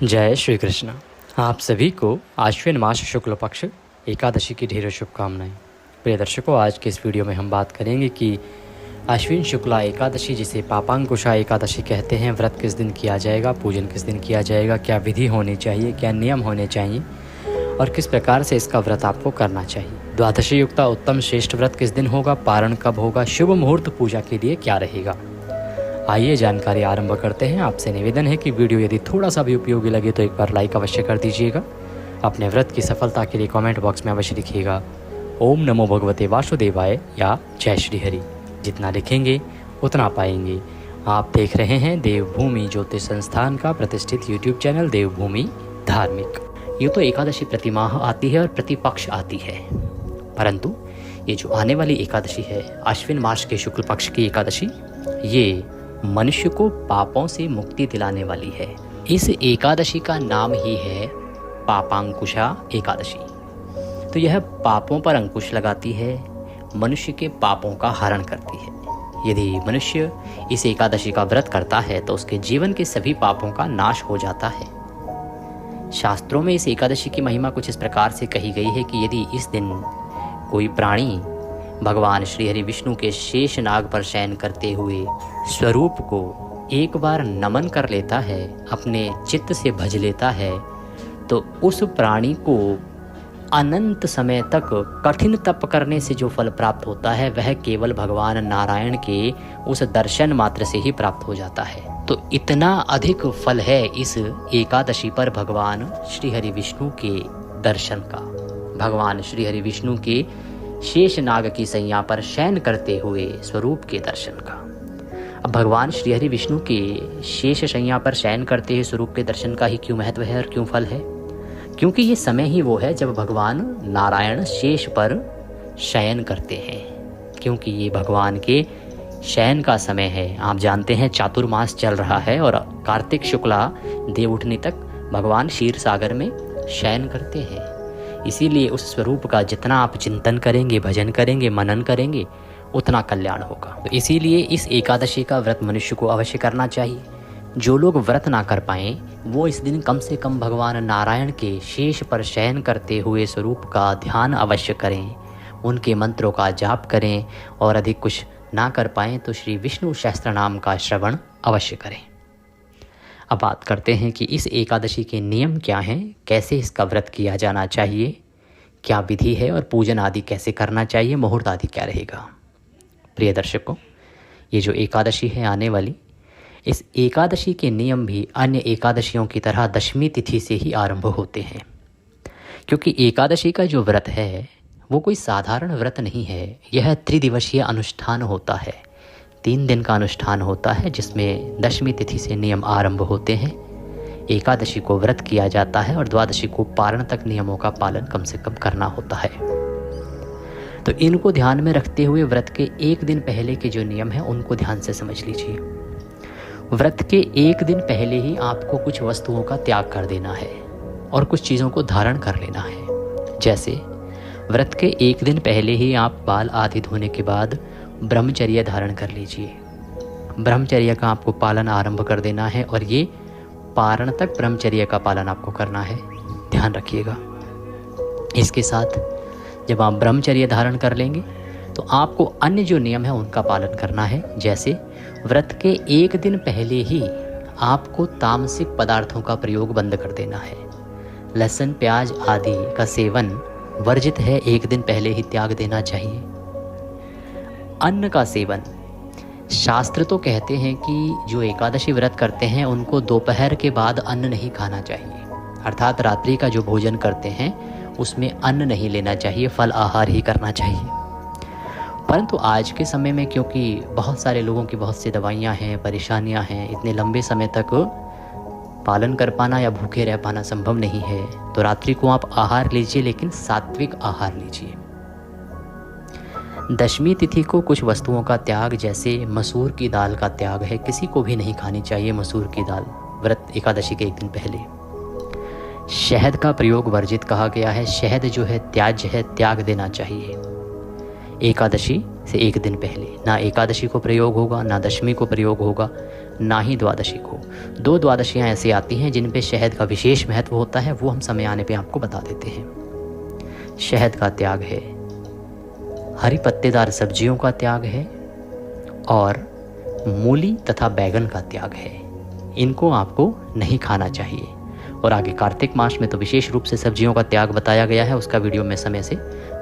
जय श्री कृष्ण। आप सभी को आश्विन मास शुक्ल पक्ष एकादशी की ढेरों शुभकामनाएं। प्रिय दर्शकों, आज के इस वीडियो में हम बात करेंगे कि आश्विन शुक्ला एकादशी, जिसे पापांकुशा एकादशी कहते हैं, व्रत किस दिन किया जाएगा, पूजन किस दिन किया जाएगा, क्या विधि होनी चाहिए, क्या नियम होने चाहिए और किस प्रकार से इसका व्रत आपको करना चाहिए। द्वादशी युक्ता उत्तम श्रेष्ठ व्रत किस दिन होगा, पारण कब होगा, शुभ मुहूर्त पूजा के लिए क्या रहेगा। आइए जानकारी आरंभ करते हैं। आपसे निवेदन है कि वीडियो यदि थोड़ा सा भी उपयोगी लगे तो एक बार लाइक अवश्य कर दीजिएगा। अपने व्रत की सफलता के लिए कमेंट बॉक्स में अवश्य लिखिएगा ओम नमो भगवते वासुदेवाय या जय श्री हरि। जितना लिखेंगे उतना पाएंगे। आप देख रहे हैं देवभूमि ज्योतिष संस्थान का प्रतिष्ठित यूट्यूब चैनल देवभूमि धार्मिक। ये तो एकादशी प्रतिमाह आती है और प्रतिपक्ष आती है, परंतु ये जो आने वाली एकादशी है, आश्विन मास के शुक्ल पक्ष की एकादशी, ये मनुष्य को पापों से मुक्ति दिलाने वाली है। इस एकादशी का नाम ही है पापांकुशा एकादशी। तो यह पापों पर अंकुश लगाती है, मनुष्य के पापों का हरण करती है। यदि मनुष्य इस एकादशी का व्रत करता है तो उसके जीवन के सभी पापों का नाश हो जाता है। शास्त्रों में इस एकादशी की महिमा कुछ इस प्रकार से कही गई है कि यदि इस दिन कोई प्राणी भगवान श्री हरि विष्णु के शेष नाग पर शयन करते हुए स्वरूप को एक बार नमन कर लेता है, अपने चित्त से भज लेता है, तो उस प्राणी को अनंत समय तक कठिन तप करने से जो फल प्राप्त होता है वह केवल भगवान नारायण के उस दर्शन मात्र से ही प्राप्त हो जाता है। तो इतना अधिक फल है इस एकादशी पर भगवान श्री हरि विष्णु के दर्शन का, भगवान श्री हरि विष्णु के शेष नाग की सैया पर शयन करते हुए स्वरूप के दर्शन का। अब भगवान श्री हरि विष्णु के शेष शैया पर शयन करते हुए स्वरूप के दर्शन का ही क्यों महत्व है और क्यों फल है? क्योंकि ये समय ही वो है जब भगवान नारायण शेष पर शयन करते हैं, क्योंकि ये भगवान के शयन का समय है। आप जानते हैं चातुर्मास चल रहा है और कार्तिक शुक्ला देव उठने तक भगवान क्षीर सागर में शयन करते हैं। इसीलिए उस स्वरूप का जितना आप चिंतन करेंगे, भजन करेंगे, मनन करेंगे, उतना कल्याण होगा। तो इसीलिए इस एकादशी का व्रत मनुष्य को अवश्य करना चाहिए। जो लोग व्रत ना कर पाएँ वो इस दिन कम से कम भगवान नारायण के शेष पर शयन करते हुए स्वरूप का ध्यान अवश्य करें, उनके मंत्रों का जाप करें और अधिक कुछ ना कर पाएँ तो श्री विष्णु सहस्त्र नाम का श्रवण अवश्य करें। अब बात करते हैं कि इस एकादशी के नियम क्या हैं, कैसे इसका व्रत किया जाना चाहिए, क्या विधि है और पूजन आदि कैसे करना चाहिए, मुहूर्त आदि क्या रहेगा। प्रिय दर्शकों, ये जो एकादशी है आने वाली, इस एकादशी के नियम भी अन्य एकादशियों की तरह दशमी तिथि से ही आरंभ होते हैं, क्योंकि एकादशी का जो व्रत है वो कोई साधारण व्रत नहीं है। यह त्रिदिवसीय अनुष्ठान होता है, 3 दिन का अनुष्ठान होता है, जिसमें दशमी तिथि से नियम आरंभ होते हैं। एकादशी को व्रत किया जाता है और द्वादशी को पारण तक नियमों का पालन कम से कम करना होता है। तो इनको ध्यान में रखते हुए व्रत के 1 दिन पहले के जो नियम हैं उनको ध्यान से समझ लीजिए। व्रत के 1 दिन पहले ही आपको कुछ वस्तुओं का त्याग कर देना है और कुछ चीज़ों को धारण कर लेना है। जैसे व्रत के 1 दिन पहले ही आप बाल आदि धोने के बाद ब्रह्मचर्य धारण कर लीजिए। ब्रह्मचर्य का आपको पालन आरंभ कर देना है और ये पारण तक ब्रह्मचर्य का पालन आपको करना है, ध्यान रखिएगा। इसके साथ जब आप ब्रह्मचर्य धारण कर लेंगे तो आपको अन्य जो नियम है उनका पालन करना है। जैसे व्रत के 1 दिन पहले ही आपको तामसिक पदार्थों का प्रयोग बंद कर देना है। लहसुन प्याज आदि का सेवन वर्जित है, 1 दिन पहले ही त्याग देना चाहिए। अन्न का सेवन, शास्त्र तो कहते हैं कि जो एकादशी व्रत करते हैं उनको दोपहर के बाद अन्न नहीं खाना चाहिए, अर्थात रात्रि का जो भोजन करते हैं उसमें अन्न नहीं लेना चाहिए, फल आहार ही करना चाहिए। परंतु आज के समय में क्योंकि बहुत सारे लोगों की बहुत सी दवाइयाँ हैं, परेशानियाँ हैं, इतने लंबे समय तक पालन कर पाना या भूखे रह पाना संभव नहीं है, तो रात्रि को आप आहार लीजिए, लेकिन सात्विक आहार लीजिए। दशमी तिथि को कुछ वस्तुओं का त्याग, जैसे मसूर की दाल का त्याग है, किसी को भी नहीं खानी चाहिए मसूर की दाल व्रत एकादशी के 1 दिन पहले। शहद का प्रयोग वर्जित कहा गया है, शहद जो है त्याज्य है, त्याग देना चाहिए। एकादशी से एक दिन पहले ना एकादशी को प्रयोग होगा, ना दशमी को प्रयोग होगा, ना ही द्वादशी को। 2 द्वादशियाँ ऐसी आती हैं जिन पे शहद का विशेष महत्व होता है, वो हम समय आने पे आपको बता देते हैं। शहद का त्याग है, हरी पत्तेदार सब्जियों का त्याग है और मूली तथा बैगन का त्याग है। इनको आपको नहीं खाना चाहिए। और आगे कार्तिक मास में तो विशेष रूप से सब्जियों का त्याग बताया गया है, उसका वीडियो मैं समय से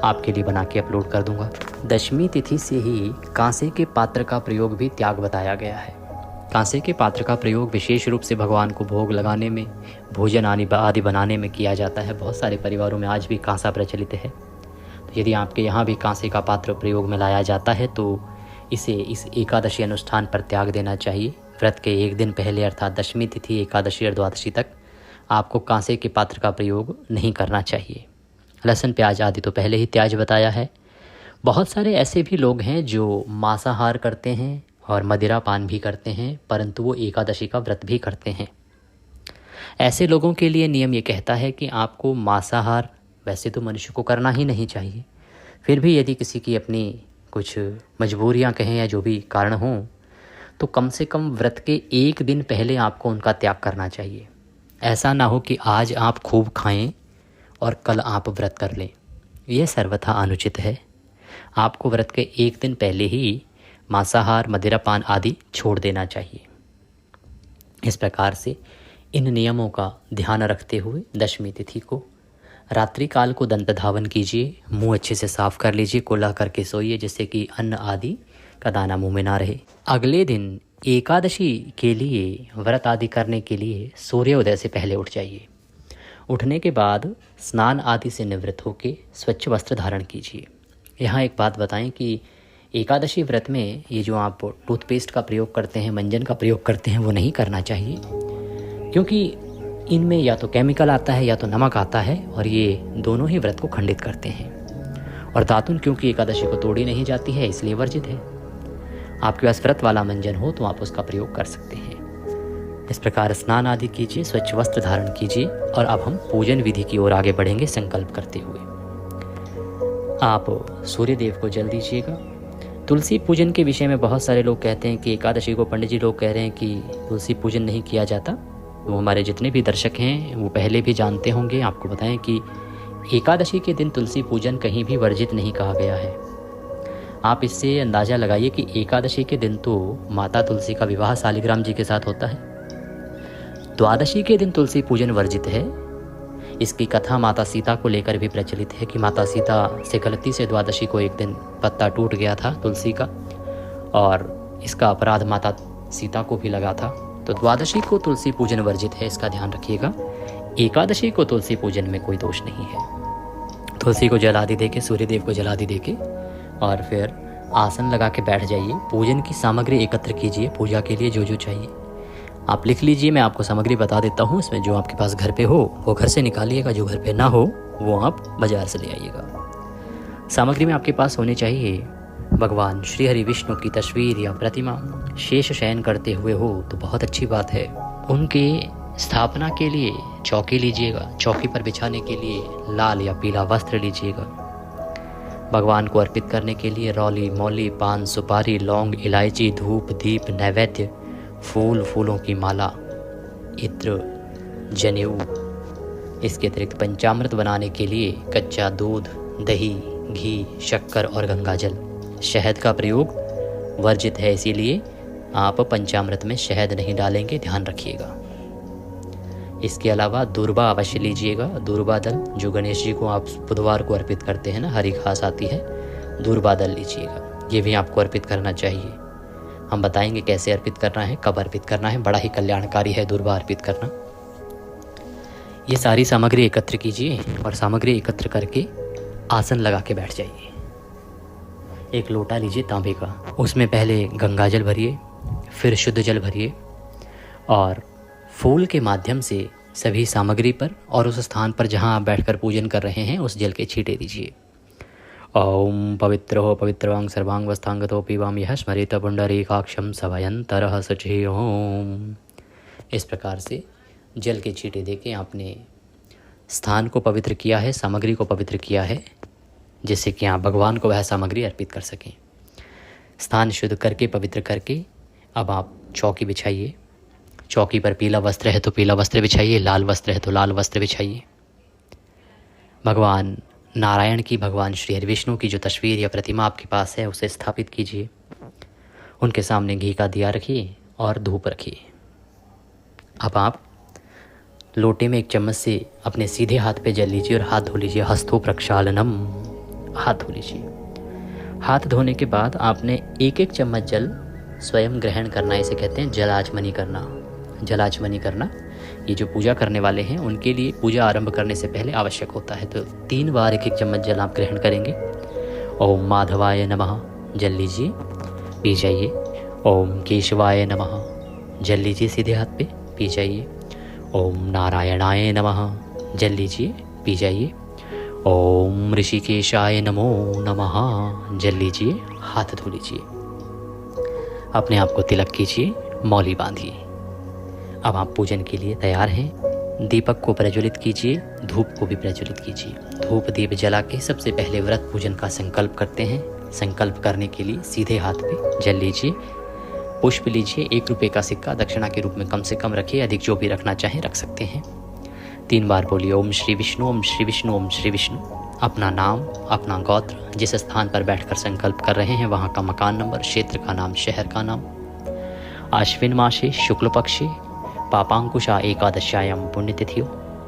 आपके लिए बना के अपलोड कर दूंगा। दशमी तिथि से ही कांसे के पात्र का प्रयोग भी त्याग बताया गया है। कांसे के पात्र का प्रयोग विशेष रूप से भगवान को भोग लगाने में, भोजन आदि बनाने में किया जाता है। बहुत सारे परिवारों में आज भी कांसा प्रचलित है। तो यदि आपके यहाँ भी कांसे का पात्र प्रयोग में लाया जाता है तो इसे इस एकादशी अनुष्ठान पर त्याग देना चाहिए। व्रत के एक दिन पहले अर्थात दशमी तिथि, एकादशी और द्वादशी तक आपको कांसे के पात्र का प्रयोग नहीं करना चाहिए। लहसुन प्याज आदि तो पहले ही त्याज बताया है। बहुत सारे ऐसे भी लोग हैं जो मांसाहार करते हैं और मदिरा पान भी करते हैं, परंतु वो एकादशी का व्रत भी करते हैं। ऐसे लोगों के लिए नियम ये कहता है कि आपको मांसाहार वैसे तो मनुष्य को करना ही नहीं चाहिए, फिर भी यदि किसी की अपनी कुछ मजबूरियां कहें या जो भी कारण हों, तो कम से कम व्रत के एक दिन पहले आपको उनका त्याग करना चाहिए। ऐसा ना हो कि आज आप खूब खाएं और कल आप व्रत कर लें, यह सर्वथा अनुचित है। आपको व्रत के एक दिन पहले ही मांसाहार, मदिरापान आदि छोड़ देना चाहिए। इस प्रकार से इन नियमों का ध्यान रखते हुए दशमी तिथि को रात्रि काल को दंत धावन कीजिए, मुंह अच्छे से साफ कर लीजिए, कुल्ला करके सोइए जिससे कि अन्न आदि का दाना मुंह में ना रहे। अगले दिन एकादशी के लिए व्रत आदि करने के लिए सूर्योदय से पहले उठ जाइए। उठने के बाद स्नान आदि से निवृत्त होकर स्वच्छ वस्त्र धारण कीजिए। यहाँ एक बात बताएं कि एकादशी व्रत में ये जो आप टूथपेस्ट का प्रयोग करते हैं, मंजन का प्रयोग करते हैं, वो नहीं करना चाहिए, क्योंकि इनमें या तो केमिकल आता है या तो नमक आता है और ये दोनों ही व्रत को खंडित करते हैं। और दातुन क्योंकि एकादशी को तोड़ी नहीं जाती है इसलिए वर्जित है। आपके पास व्रत वाला मंजन हो तो आप उसका प्रयोग कर सकते हैं। इस प्रकार स्नान आदि कीजिए, स्वच्छ वस्त्र धारण कीजिए और अब हम पूजन विधि की ओर आगे बढ़ेंगे संकल्प करते हुए। आप सूर्य देव को जल दीजिएगा। तुलसी पूजन के विषय में बहुत सारे लोग कहते हैं कि एकादशी को पंडित जी लोग कह रहे हैं कि तुलसी पूजन नहीं किया जाता। वो हमारे जितने भी दर्शक हैं वो पहले भी जानते होंगे। आपको बताएं कि एकादशी के दिन तुलसी पूजन कहीं भी वर्जित नहीं कहा गया है। आप इससे अंदाज़ा लगाइए कि एकादशी के दिन तो माता तुलसी का विवाह शालिग्राम जी के साथ होता है। द्वादशी के दिन तुलसी पूजन वर्जित है। इसकी कथा माता सीता को लेकर भी प्रचलित है कि माता सीता से गलती से द्वादशी को एक दिन पत्ता टूट गया था तुलसी का और इसका अपराध माता सीता को भी लगा था। तो द्वादशी को तुलसी पूजन वर्जित है, इसका ध्यान रखिएगा। एकादशी को तुलसी पूजन में कोई दोष नहीं है। तुलसी को जलादि देके, सूर्यदेव को जलादि देके और फिर आसन लगा के बैठ जाइए। पूजन की सामग्री एकत्र कीजिए। पूजा के लिए जो जो चाहिए आप लिख लीजिए, मैं आपको सामग्री बता देता हूँ। इसमें जो आपके पास घर पे हो वो घर से निकालिएगा, जो घर पे ना हो वो आप बाजार से ले आइएगा। सामग्री में आपके पास होनी चाहिए भगवान श्री हरि विष्णु की तस्वीर या प्रतिमा। शेष शयन करते हुए हो तो बहुत अच्छी बात है। उनके स्थापना के लिए चौकी लीजिएगा। चौकी पर बिछाने के लिए लाल या पीला वस्त्र लीजिएगा। भगवान को अर्पित करने के लिए रौली, मौली, पान, सुपारी, लौंग, इलायची, धूप, दीप, नैवेद्य, फूल, फूलों की माला, इत्र, जनेऊ। इसके अतिरिक्त पंचामृत बनाने के लिए कच्चा दूध, दही, घी, शक्कर और गंगाजल। शहद का प्रयोग वर्जित है, इसीलिए आप पंचामृत में शहद नहीं डालेंगे, ध्यान रखिएगा। इसके अलावा दूर्बा अवश्य लीजिएगा। दूर्बा दल जो गणेश जी को आप बुधवार को अर्पित करते हैं ना, हरी घास आती है, दूर्बा दल लीजिएगा। ये भी आपको अर्पित करना चाहिए। हम बताएंगे कैसे अर्पित करना है, कब अर्पित करना है। बड़ा ही कल्याणकारी है दूर्बा अर्पित करना। ये सारी सामग्री एकत्र कीजिए और सामग्री एकत्र करके आसन लगा के बैठ जाइए। एक लोटा लीजिए तांबे का, उसमें पहले गंगाजल भरिए, फिर शुद्ध जल भरिए और फूल के माध्यम से सभी सामग्री पर और उस स्थान पर जहां आप बैठकर पूजन कर रहे हैं उस जल के छींटे दीजिए। ओम पवित्रो पवित्रवांग सर्वांग वस्थांगतो पीवाम यह स्मरित पुंडरीकाक्षम सभयंतरः शुचि ओम। इस प्रकार से जल के छींटे देके आपने स्थान को पवित्र किया है, सामग्री को पवित्र किया है, जिससे कि आप भगवान को वह सामग्री अर्पित कर सकें। स्थान शुद्ध करके पवित्र करके अब आप चौकी बिछाइए। चौकी पर पीला वस्त्र है तो पीला वस्त्र बिछाइए, लाल वस्त्र है तो लाल वस्त्र बिछाइए। भगवान नारायण की, भगवान श्री हरि विष्णु की जो तस्वीर या प्रतिमा आपके पास है उसे स्थापित कीजिए। उनके सामने घी का दिया रखिए और धूप रखिए। अब आप लोटे में एक चम्मच से अपने सीधे हाथ पे जल लीजिए और हाथ धो लीजिए। हस्तो प्रक्षालनम, हाथ धो लीजिए। हाथ धोने के बाद आपने एक एक चम्मच जल स्वयं ग्रहण करना, इसे कहते हैं जलाचमनी करना। जलाचमनी करना ये जो पूजा करने वाले हैं उनके लिए पूजा आरंभ करने से पहले आवश्यक होता है। तो 3 बार एक एक चम्मच जल आप ग्रहण करेंगे। ओम माधवाय नमः, जल लीजिए, पी जाइए। ओम केशवाय नमः, जल लीजिए सीधे हाथ पे, पी जाइए। ओम नारायणाय नमः, जल लीजिए, पी जाइए। ओम ऋषिकेशाय नमो नमः, जल लीजिए, हाथ धो लीजिए। अपने आप को तिलक कीजिए, मौली बांधिए। अब आप पूजन के लिए तैयार हैं। दीपक को प्रज्वलित कीजिए, धूप को भी प्रज्वलित कीजिए। धूप दीप जला के सबसे पहले व्रत पूजन का संकल्प करते हैं। संकल्प करने के लिए सीधे हाथ पे जल लीजिए, पुष्प लीजिए। 1 रुपये का सिक्का दक्षिणा के रूप में कम से कम रखिए, अधिक जो भी रखना चाहें रख सकते हैं। 3 बार बोलिए ओम श्री विष्णु, ओम श्री विष्णु, ओम श्री विष्णु। अपना नाम, अपना गोत्र, जिस स्थान पर बैठकर संकल्प कर रहे हैं वहाँ का मकान नंबर, क्षेत्र का नाम, शहर का नाम। आश्विन मासे शुक्ल पक्षे पापांकुशा एकादश्यायां पुण्यतिथियो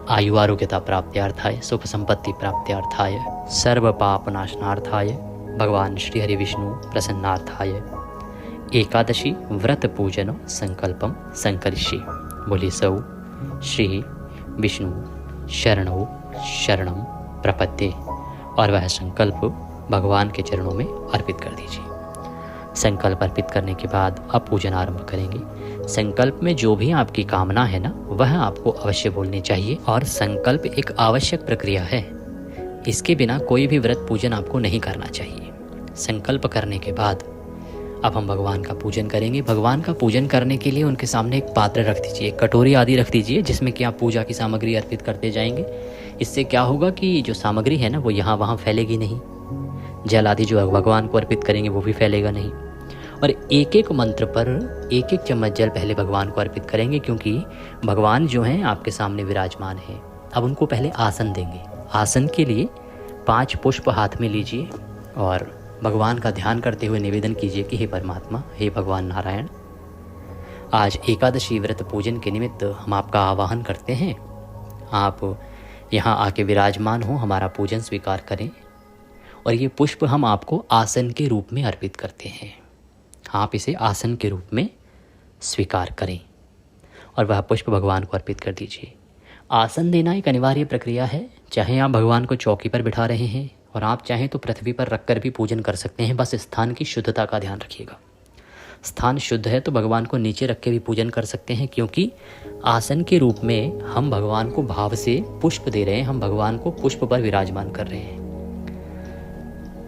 आयु आरोग्यता प्राप्त्यार्थाय सुख संपत्ति प्राप्त्यार्थाय सर्व पाप नाशनार्थाय भगवान श्री हरि विष्णु प्रसन्नार्थाय एकादशी व्रत पूजन संकल्पम संकरिष्ये। बोली सौ श्री विष्णु शरणो शरणम प्रपद्ये, और वह संकल्प भगवान के चरणों में अर्पित कर दीजिए। संकल्प अर्पित करने के बाद अब पूजन आरंभ करेंगे। संकल्प में जो भी आपकी कामना है ना, वह आपको अवश्य बोलनी चाहिए। और संकल्प एक आवश्यक प्रक्रिया है, इसके बिना कोई भी व्रत पूजन आपको नहीं करना चाहिए। संकल्प करने के बाद अब हम भगवान का पूजन करेंगे। भगवान का पूजन करने के लिए उनके सामने एक पात्र रख दीजिए, एक कटोरी आदि रख दीजिए, जिसमें कि आप पूजा की सामग्री अर्पित करते जाएंगे। इससे क्या होगा कि जो सामग्री है ना वो यहाँ वहाँ फैलेगी नहीं। जल आदि जो भगवान को अर्पित करेंगे वो भी फैलेगा नहीं। और एक एक मंत्र पर एक एक चम्मच जल पहले भगवान को अर्पित करेंगे, क्योंकि भगवान जो हैं आपके सामने विराजमान हैं। अब उनको पहले आसन देंगे। आसन के लिए 5 पुष्प हाथ में लीजिए और भगवान का ध्यान करते हुए निवेदन कीजिए कि हे परमात्मा, हे भगवान नारायण, आज एकादशी व्रत पूजन के निमित्त हम आपका आवाहन करते हैं। आप यहाँ आके विराजमान हो, हमारा पूजन स्वीकार करें। और ये पुष्प हम आपको आसन के रूप में अर्पित करते हैं। आप इसे आसन के रूप में स्वीकार करें और वह पुष्प भगवान को अर्पित कर दीजिए। आसन देना एक अनिवार्य प्रक्रिया है। चाहे आप भगवान को चौकी पर बिठा रहे हैं और आप चाहें तो पृथ्वी पर रखकर भी पूजन कर सकते हैं, बस स्थान की शुद्धता का ध्यान रखिएगा। स्थान शुद्ध है तो भगवान को नीचे रख के भी पूजन कर सकते हैं, क्योंकि आसन के रूप में हम भगवान को भाव से पुष्प दे रहे हैं। हम भगवान को पुष्प पर विराजमान कर रहे हैं।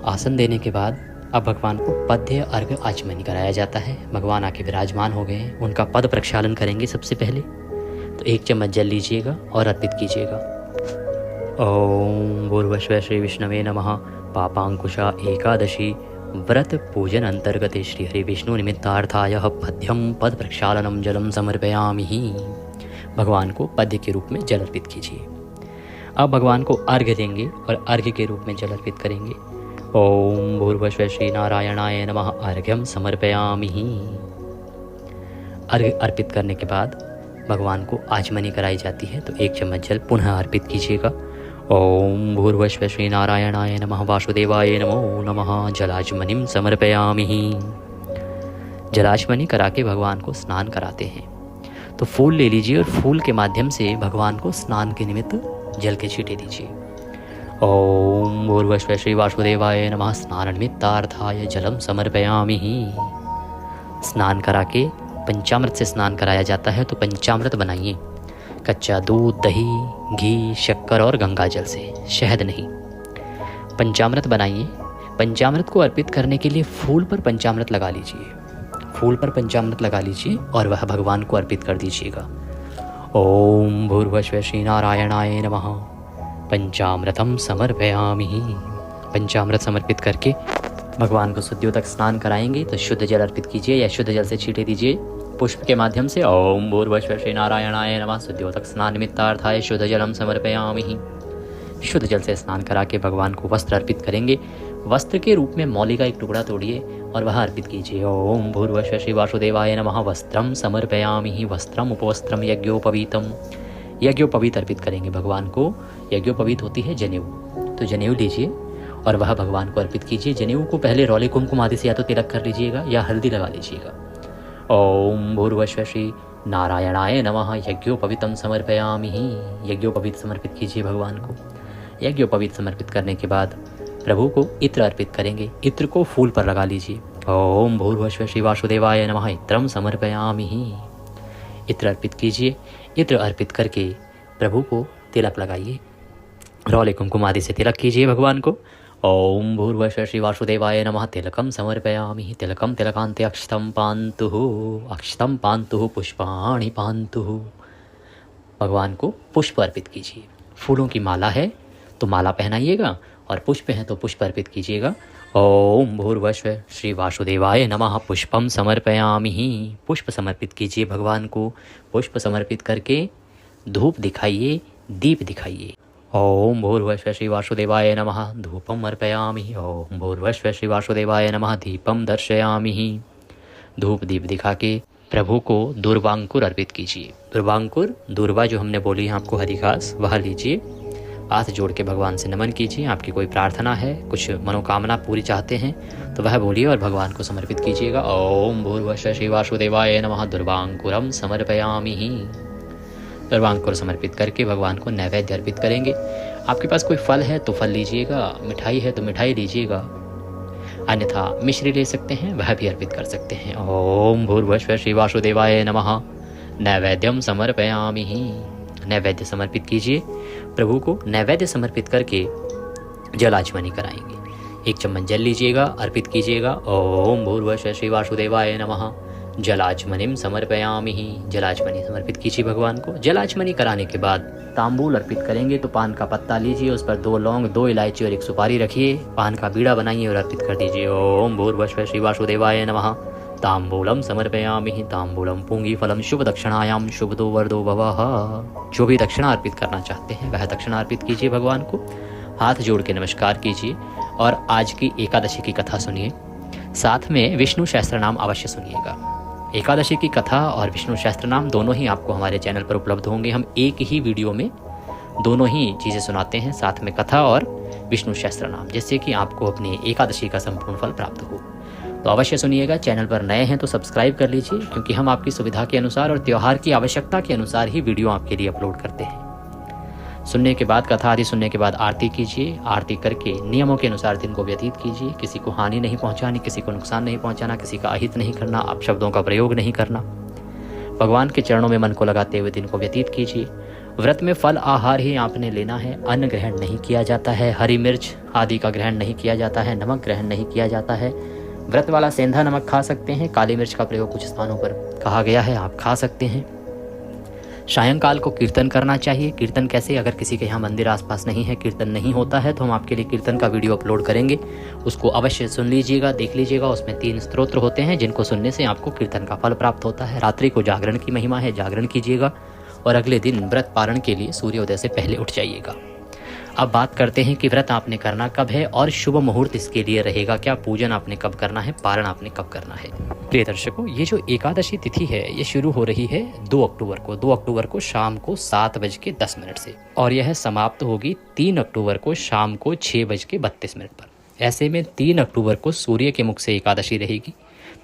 आसन देने के बाद अब भगवान को पद्य अर्घ आचमनी कराया जाता है। भगवान आके विराजमान हो गए हैं, उनका पद प्रक्षालन करेंगे सबसे पहले। तो 1 चम्मच जल लीजिएगा और अर्पित कीजिएगा। ओम भूर्भुवः श्री विष्णवे नमः। पापांकुशा एकादशी व्रत पूजन अंतर्गत श्री हरि विष्णु निमित्तार्थाय पद्यम पद प्रक्षालनम जलम समर्पयामि। भगवान को पद्य के रूप में जल अर्पित कीजिए। अब भगवान को अर्घ्य देंगे और अर्घ्य के रूप में जल अर्पित करेंगे। ओम भूर्भुवः श्री नारायणाय नमः अर्घ्यम समर्पयामि। अर्घ्य अर्पित करने के बाद भगवान को आचमनी कराई जाती है। तो 1 चम्मच जल पुनः अर्पित कीजिएगा। ओम भूर्भुवः श्री नारायणाय नमः वासुदेवाय नमो नमः जलाचमनिम समर्पयामि। जलाचमनी करा के भगवान को स्नान कराते हैं। तो फूल ले लीजिए और फूल के माध्यम से भगवान को स्नान के निमित्त जल के छींटे दीजिए। ओम भूर्भुवः श्री वासुदेवाय नमः स्नान निमित्तार्थाय जलम समर्पयामि। स्नान करा के पंचामृत से स्नान कराया जाता है। तो पंचामृत बनाइए, कच्चा दूध, दही, घी, शक्कर और गंगा जल से, शहद नहीं। पंचामृत बनाइए। पंचामृत को अर्पित करने के लिए फूल पर पंचामृत लगा लीजिए। फूल पर पंचामृत लगा लीजिए और वह भगवान को अर्पित कर दीजिएगा। ओम भूर्भुवः श्री नारायणाय नमः पंचामृतम समर्पयामि। पंचामृत समर्पित करके भगवान को शुद्धियोदक स्नान कराएंगे तो शुद्ध जल अर्पित कीजिए या शुद्ध जल से छींटे दीजिए पुष्प के माध्यम से। ओम भूर्भुवः श्री नारायणाय नमः। शुद्धियोदक स्नान निमित्तार्थाय शुद्ध जलम समर्पयामि। शुद्ध जल से स्नान करा के भगवान को वस्त्र अर्पित करेंगे। वस्त्र के रूप में मौली का एक टुकड़ा तोड़िए और वह अर्पित कीजिए। ओम भूर्भुवः श्री वासुदेवाय नमः। वस्त्रम समर्पयामि। वस्त्रम उपवस्त्रम यज्ञोपवीतम। यज्ञोपवीत अर्पित करेंगे भगवान को। यज्ञोपवीत होती है जनेऊ, तो जनेऊ लीजिए और वह भगवान को अर्पित कीजिए। जनेऊ को पहले रौले कुमकुम आदि से या तो तिलक कर लीजिएगा या हल्दी लगा लीजिएगा। ओम भूर्भुवः श्री नारायणाय नमः। यज्ञोपवीतम समर्पयामि। यज्ञोपवीत समर्पित कीजिए भगवान को। यज्ञोपवीत समर्पित करने के बाद प्रभु को इत्र अर्पित करेंगे। इत्र को फूल पर लगा लीजिए। ओम भूर्भुवः श्री वासुदेवाय नमः। इत्रम समर्पयामि। इत्र अर्पित कीजिए। इत्र अर्पित करके प्रभु को तिलक लगाइए। रौले कुमकुम आदि से तिलक कीजिए भगवान को। ओम भूर्भुवः श्री वासुदेवाय नमः। तिलकम समर्पयामि। तिलकम तिलकान्ते अक्षतं पान्तुः। अक्षतं पान्तुः पुष्पाणि पान्तुः। भगवान को पुष्प अर्पित कीजिए। फूलों की माला है तो माला पहनाइएगा और पुष्प है तो पुष्प अर्पित कीजिएगा। ओम भूर्भुवः श्री वासुदेवाय नमः। पुष्पम समर्पयामि। पुष्प समर्पित कीजिए भगवान को। पुष्प समर्पित करके धूप दिखाइए, दीप दिखाइए। ओम भूर्भुवः श्री वासुदेवाय नमः। धूपम अर्पयामि। ओम भूर्भुवः श्री वासुदेवाय नमः। दीपम दर्शयामि। धूप दीप दिखा के प्रभु को दूर्वांकुर अर्पित कीजिए। दूर्वांकुर, दूर्वा जो हमने बोली है आपको हरी घास, वह लीजिए। हाथ जोड़ के भगवान से नमन कीजिए। आपकी कोई प्रार्थना है, कुछ मनोकामना पूरी चाहते हैं तो वह बोलिए और भगवान को समर्पित कीजिएगा। ओम भूर्भुवः श्री वासुदेवाय नमः। दूर्वांकुरम समर्पयामि। दूर्वांकुर समर्पित करके भगवान को नैवेद्य अर्पित करेंगे। आपके पास कोई फल है तो फल लीजिएगा, मिठाई है तो मिठाई लीजिएगा, अन्यथा मिश्री ले सकते हैं, वह भी अर्पित कर सकते हैं। ओम भूर्भुवः श्री वासुदेवाय नमः। नैवेद्यम समर्पयामि। नैवेद्य समर्पित कीजिए। प्रभु को नैवेद्य समर्पित करके जलाचमनी कराएंगे। 1 चम्मच जल लीजिएगा, अर्पित कीजिएगा। ओम भूर्भुवः श्री वासुदेवाय नमः। जलाचमनिम समर्पयामि। जलाचमनी समर्पित कीजिए भगवान को। जलाचमनी कराने के बाद तांबूल अर्पित करेंगे तो पान का पत्ता लीजिए, उस पर 2 लौंग, 2 इलायची और 1 सुपारी रखिए। पान का बीड़ा बनाइए और अर्पित कर दीजिए। ओम भूर्भुवः श्री वासुदेवाय नमः। तांबूलम समर्पयामि। तांबूलम पुंगी फलम शुभ दक्षिणायाम शुभदो वरदो भवः। जो भी दक्षिणा अर्पित करना चाहते हैं वह दक्षिणा अर्पित कीजिए भगवान को। हाथ जोड़ के नमस्कार कीजिए और आज की एकादशी की कथा सुनिए। साथ में विष्णु सहस्त्र नाम अवश्य सुनिएगा। एकादशी की कथा और विष्णु सहस्त्र नाम दोनों ही आपको हमारे चैनल पर उपलब्ध होंगे। हम एक ही वीडियो में दोनों ही चीज़ें सुनाते हैं, साथ में कथा और विष्णु सहस्त्र नाम, जिससे कि आपको अपनी एकादशी का संपूर्ण फल प्राप्त हो। तो अवश्य सुनिएगा। चैनल पर नए हैं तो सब्सक्राइब कर लीजिए, क्योंकि हम आपकी सुविधा के अनुसार और त्यौहार की आवश्यकता के अनुसार ही वीडियो आपके लिए अपलोड करते हैं। सुनने के बाद, कथा आदि सुनने के बाद आरती कीजिए। आरती करके नियमों के अनुसार दिन को व्यतीत कीजिए। किसी को हानि नहीं पहुंचानी, किसी को नुकसान नहीं पहुंचाना, किसी का अहित नहीं करना, अपशब्दों का प्रयोग नहीं करना। भगवान के चरणों में मन को लगाते हुए दिन को व्यतीत कीजिए। व्रत में फल आहार ही आपने लेना है, अन्न ग्रहण नहीं किया जाता है, हरी मिर्च आदि का ग्रहण नहीं किया जाता है, नमक ग्रहण नहीं किया जाता है। व्रत वाला सेंधा नमक खा सकते हैं, काली मिर्च का प्रयोग कुछ स्थानों पर कहा गया है, आप खा सकते हैं। सायंकाल को कीर्तन करना चाहिए। कीर्तन कैसे? अगर किसी के यहाँ मंदिर आसपास नहीं है, कीर्तन नहीं होता है, तो हम आपके लिए कीर्तन का वीडियो अपलोड करेंगे, उसको अवश्य सुन लीजिएगा, देख लीजिएगा। उसमें 3 स्तोत्र होते हैं जिनको सुनने से आपको कीर्तन का फल प्राप्त होता है। रात्रि को जागरण की महिमा है, जागरण कीजिएगा और अगले दिन व्रत पारण के लिए सूर्योदय से पहले उठ जाइएगा। अब बात करते हैं कि व्रत आपने करना कब है और शुभ मुहूर्त इसके लिए रहेगा क्या, पूजन आपने कब करना है, पारण आपने कब करना है। प्रिय दर्शकों, ये जो एकादशी तिथि है ये शुरू हो रही है 2 अक्टूबर को। 2 अक्टूबर को शाम को 7:10 से और यह समाप्त होगी 3 अक्टूबर को शाम को 6:32 पर। ऐसे में 3 अक्टूबर को सूर्य के मुख से एकादशी रहेगी।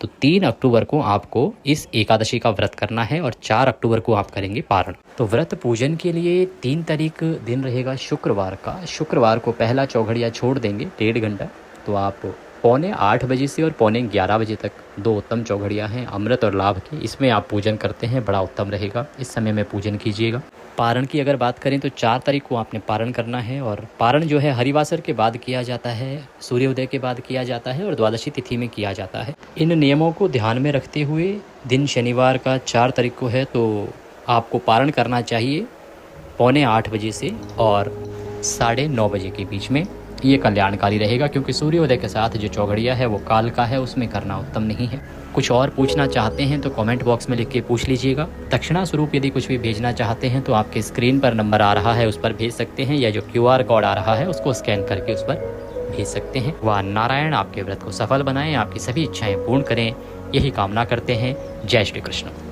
तो 3 अक्टूबर को आपको इस एकादशी का व्रत करना है और 4 अक्टूबर को आप करेंगे पारण। तो व्रत पूजन के लिए 3 तारीख दिन रहेगा शुक्रवार का। शुक्रवार को पहला चौघड़िया छोड़ देंगे 1.5 घंटा, तो आप 7:45 बजे से और 11:45 बजे तक 2 उत्तम चौघड़ियाँ हैं अमृत और लाभ की, इसमें आप पूजन करते हैं, बड़ा उत्तम रहेगा। इस समय में पूजन कीजिएगा। पारण की अगर बात करें तो 4 तारीख को आपने पारण करना है और पारण जो है हरिवासर के बाद किया जाता है, सूर्योदय के बाद किया जाता है और द्वादशी तिथि में किया जाता है। इन नियमों को ध्यान में रखते हुए दिन शनिवार का 4 तारीख को है, तो आपको पारण करना चाहिए 7:45 बजे से और 9:30 बजे के बीच में। ये कल्याणकारी रहेगा, क्योंकि सूर्योदय के साथ जो चौघड़िया है वो काल का है, उसमें करना उत्तम नहीं है। कुछ और पूछना चाहते हैं तो कमेंट बॉक्स में लिख के पूछ लीजिएगा। दक्षिणा स्वरूप यदि कुछ भी भेजना चाहते हैं तो आपके स्क्रीन पर नंबर आ रहा है, उस पर भेज सकते हैं, या जो QR कोड आ रहा है उसको स्कैन करके उस पर भेज सकते हैं। वह नारायण आपके व्रत को सफल बनाएं, आपकी सभी इच्छाएं पूर्ण करें, यही कामना करते हैं। जय श्री कृष्ण।